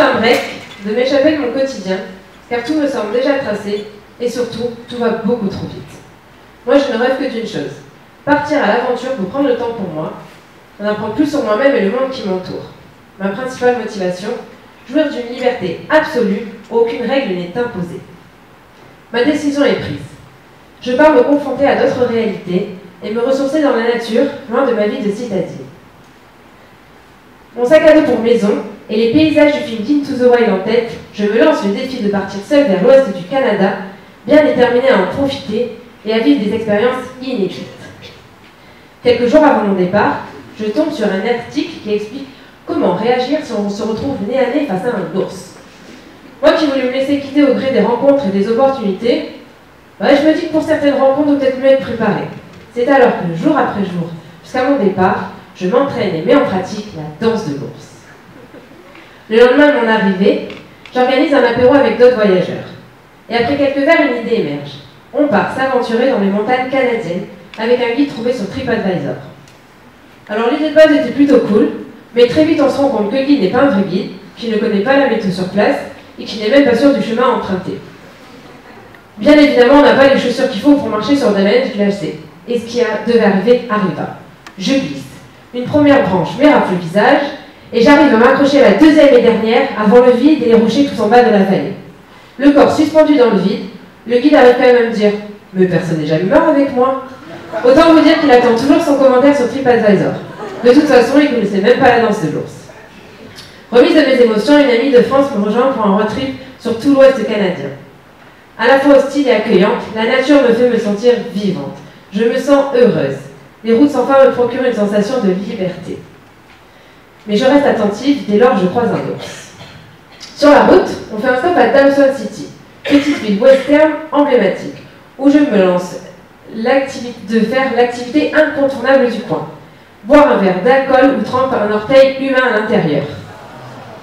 d'un break, de m'échapper de mon quotidien, car tout me semble déjà tracé, et surtout, tout va beaucoup trop vite. Moi, je ne rêve que d'une chose, partir à l'aventure pour prendre le temps pour moi, en apprendre plus sur moi-même et le monde qui m'entoure. Ma principale motivation, jouir d'une liberté absolue où aucune règle n'est imposée. Ma décision est prise. Je pars me confronter à d'autres réalités et me ressourcer dans la nature, loin de ma vie de citadine. Mon sac à dos pour maison et les paysages du film Into the Wild en tête, je me lance le défi de partir seule vers l'ouest du Canada, bien déterminée à en profiter et à vivre des expériences inédites. Quelques jours avant mon départ, je tombe sur un article qui explique comment réagir si on se retrouve nez à nez face à un ours. Moi qui voulais me laisser quitter au gré des rencontres et des opportunités, je me dis que pour certaines rencontres, on doit peut-être mieux être préparé. C'est alors que jour après jour, jusqu'à mon départ, je m'entraîne et mets en pratique la danse de l'ours. Le lendemain de mon arrivée, j'organise un apéro avec d'autres voyageurs. Et après quelques verres, une idée émerge. On part s'aventurer dans les montagnes canadiennes avec un guide trouvé sur TripAdvisor. Alors l'idée de base était plutôt cool, mais très vite on se rend compte que le guide n'est pas un vrai guide, qu'il ne connaît pas la météo sur place et qu'il n'est même pas sûr du chemin à emprunter. Bien évidemment, on n'a pas les chaussures qu'il faut pour marcher sur des neiges glacées. Et ce qui devait arriver arriva. Je glisse. Une première branche m'érafle le visage et j'arrive à m'accrocher à la deuxième et dernière avant le vide et les rochers tout en bas de la vallée. Le corps suspendu dans le vide, le guide arrive quand même à me dire « Mais personne n'est jamais mort avec moi !» Autant vous dire qu'il attend toujours son commentaire sur TripAdvisor. De toute façon, il ne connaissait même pas la danse de l'ours. Remise de mes émotions, une amie de France me rejoint pour un road trip sur tout l'ouest canadien. À la fois hostile et accueillante, la nature me fait me sentir vivante. Je me sens heureuse. Les routes sans fin me procurent une sensation de liberté. Mais je reste attentive dès lors que je croise un ours. Sur la route, on fait un stop à Dawson City, petite ville western emblématique, où je me lance de faire l'activité incontournable du coin. Boire un verre d'alcool ou tremper un orteil humain à l'intérieur.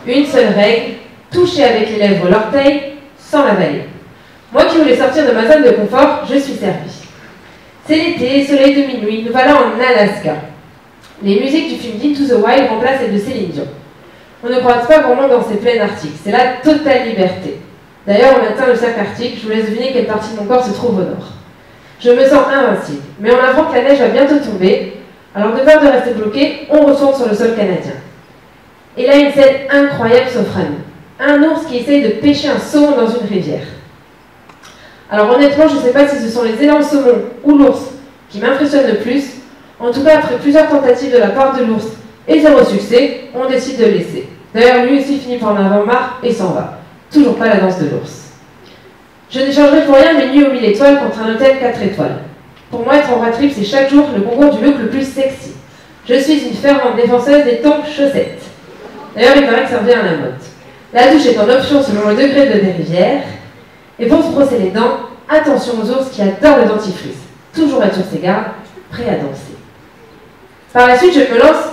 Une seule règle, toucher avec les lèvres l'orteil sans l'avaler. Moi qui voulais sortir de ma zone de confort, je suis servie. C'est l'été, soleil de minuit, nous voilà en Alaska. Les musiques du film Into the Wild remplacent celles de Céline Dion. On ne croise pas vraiment dans ces plaines arctiques, c'est la totale liberté. D'ailleurs, on atteint le cercle arctique, je vous laisse deviner quelle partie de mon corps se trouve au nord. Je me sens invincible, mais on apprend que la neige va bientôt tomber, alors de peur de rester bloqué, on retourne sur le sol canadien. Et là, une scène incroyable s'offre à nous. Un ours qui essaye de pêcher un saumon dans une rivière. Alors honnêtement, je ne sais pas si ce sont les énormes saumons ou l'ours qui m'impressionnent le plus. En tout cas, après plusieurs tentatives de la part de l'ours et zéro succès, on décide de le laisser. D'ailleurs, lui aussi finit par en avoir marre et s'en va. Toujours pas la danse de l'ours. Je n'échangerai pour rien mes nuits aux 1000 étoiles contre un hôtel 4 étoiles. Pour moi, être en road trip, c'est chaque jour le concours du look le plus sexy. Je suis une fervente défenseuse des tongs chaussettes. D'ailleurs, il paraît que ça revient à la mode. La douche est en option selon le degré de des rivières. Et pour se brosser les dents, attention aux ours qui adorent le dentifrice. Toujours être sur ses gardes, prêt à danser. Par la suite, je me lance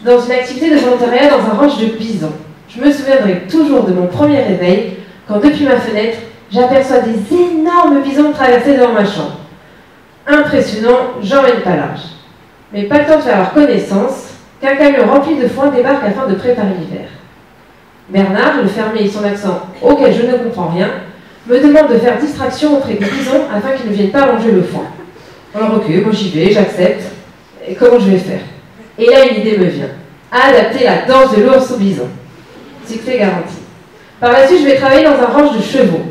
dans une activité de volontariat dans un ranch de bisons. Je me souviendrai toujours de mon premier réveil, quand depuis ma fenêtre, j'aperçois des énormes bisons traverser devant ma chambre. Impressionnant, j'en mène pas large. Mais pas le temps de faire leur connaissance, qu'un camion rempli de foin débarque afin de préparer l'hiver. Bernard, le fermier et son accent auquel je ne comprends rien, me demande de faire distraction auprès des bisons afin qu'ils ne viennent pas manger le foin. Alors ok, moi j'y vais, j'accepte. Et comment je vais faire? Et là une idée me vient. Adapter la danse de l'ours au bison. Succès garanti. Par la suite, je vais travailler dans un ranch de chevaux.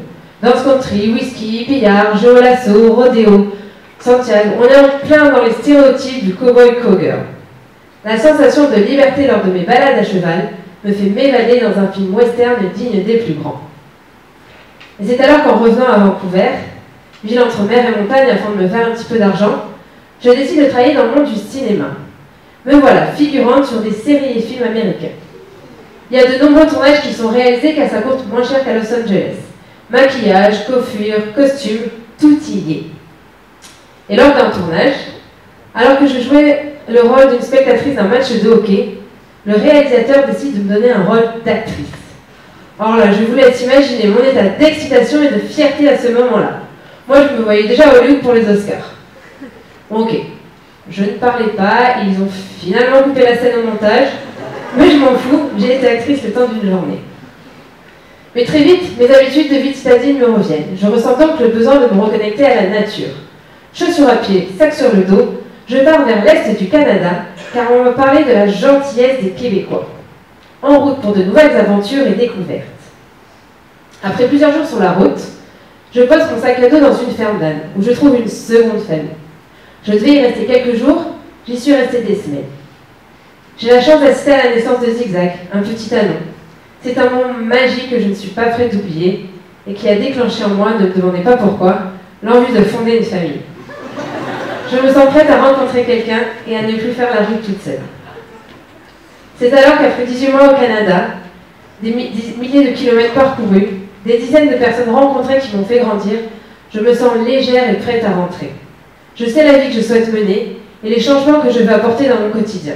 Danse country, whisky, billard, jeu au lasso, rodéo, Santiago. On est en plein dans les stéréotypes du cowboy cowgirl. La sensation de liberté lors de mes balades à cheval me fait m'évader dans un film western digne des plus grands. Et c'est alors qu'en revenant à Vancouver, ville entre mer et montagne afin de me faire un petit peu d'argent, je décide de travailler dans le monde du cinéma. Me voilà figurante sur des séries et films américains. Il y a de nombreux tournages qui sont réalisés car ça coûte moins cher qu'à Los Angeles. Maquillage, coiffure, costume, tout y est. Et lors d'un tournage, alors que je jouais le rôle d'une spectatrice d'un match de hockey, le réalisateur décide de me donner un rôle d'actrice. Alors là, je vous laisse imaginer mon état d'excitation et de fierté à ce moment-là. Moi, je me voyais déjà à Hollywood pour les Oscars. Bon, ok, je ne parlais pas, ils ont finalement coupé la scène au montage, mais je m'en fous, j'ai été actrice le temps d'une journée. Mais très vite, mes habitudes de vie citadine me reviennent. Je ressens donc le besoin de me reconnecter à la nature. Chaussures à pied, sac sur le dos, je pars vers l'est du Canada, car on me parlait de la gentillesse des Québécois. En route pour de nouvelles aventures et découvertes. Après plusieurs jours sur la route, je pose mon sac à dos dans une ferme d'ânes, où je trouve une seconde famille. Je devais y rester quelques jours, j'y suis restée des semaines. J'ai la chance d'assister à la naissance de Zigzag, un petit anon. C'est un moment magique que je ne suis pas prête d'oublier et qui a déclenché en moi, ne me demandez pas pourquoi, l'envie de fonder une famille. Je me sens prête à rencontrer quelqu'un et à ne plus faire la route toute seule. C'est alors qu'après 18 mois au Canada, des milliers de kilomètres parcourus, des dizaines de personnes rencontrées qui m'ont fait grandir, je me sens légère et prête à rentrer. Je sais la vie que je souhaite mener et les changements que je veux apporter dans mon quotidien.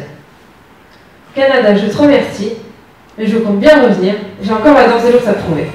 Canada, je te remercie, mais je compte bien revenir. J'ai encore la danse de l'ours à prouver.